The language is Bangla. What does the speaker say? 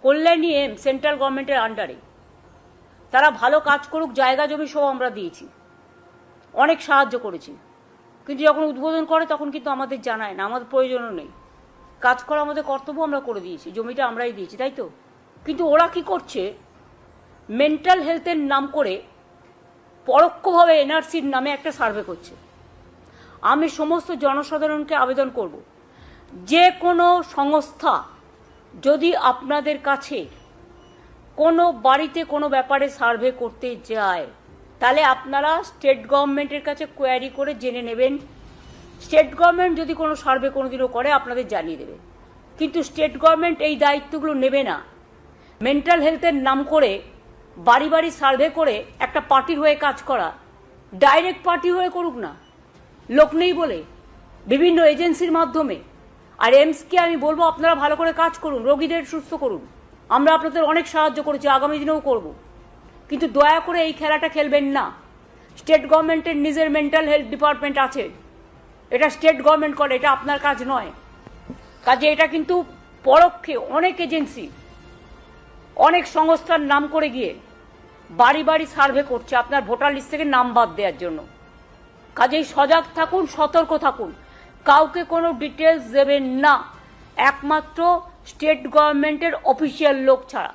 কল্যাণী এম সেন্ট্রাল গভর্নমেন্টের আন্ডারে, তারা ভালো কাজ করুক, জায়গা জমি সব আমরা দিয়েছি, অনেক সাহায্য করেছি, কিন্তু যখন উদ্বোধন করে তখন কিন্তু আমাদের জানায় না, আমাদের প্রয়োজনও নেই। কাজ করা আমাদের কর্তব্য, আমরা করে দিয়েছি, জমিটা আমরাই দিয়েছি, তাই তো? কিন্তু ওরা কি করছে, মেন্টাল হেলথের নাম করে পরোক্ষভাবে এনআরসির নামে একটা সার্ভে করছে। আমি সমস্ত জনসাধারণকে আবেদন করব, যে কোনো সংস্থা যদি আপনাদের কাছে কোনো বাড়িতে কোনো ব্যাপারে সার্ভে করতে যায়, তাহলে আপনারা স্টেট গভর্নমেন্টের কাছে কোয়ারি করে জেনে নেবেন। স্টেট গভর্নমেন্ট যদি কোনো সার্ভে কোনোদিনও করে আপনাদের জানিয়ে দেবে, কিন্তু স্টেট গভর্নমেন্ট এই দায়িত্বগুলো নেবে না। মেন্টাল হেলথের নাম করে বাড়ি বাড়ি সার্ভে করে একটা পার্টির হয়ে কাজ করা, ডাইরেক্ট পার্টি হয়ে করুক না, লোক নেই বলে, বিভিন্ন এজেন্সির মাধ্যমে। আর এমসকে আমি বলবো আপনারা ভালো করে কাজ করুন, রোগীদের সুস্থ করুন। আমরা আপনাদের অনেক সাহায্য করেছি, আগামী দিনেও করব, কিন্তু দয়া করে এই খেলাটা খেলবেন না। স্টেট গভর্নমেন্টের নিজের মেন্টাল হেলথ ডিপার্টমেন্ট আছে, এটা স্টেট গভর্নমেন্ট করে, এটা আপনার কাজ নয়। কাজে এটা কিন্তু পরোক্ষে অনেক এজেন্সি, অনেক সংস্থার নাম করে গিয়ে বাড়ি বাড়ি সার্ভে করছে আপনার ভোটার লিস্ট থেকে নাম বাদ দেওয়ার জন্য। কাজেই সজাগ থাকুন, সতর্ক থাকুন, কাউকে কোনো ডিটেলস দেবেন না, একমাত্র স্টেট গভর্নমেন্টের অফিসিয়াল লোক ছাড়া।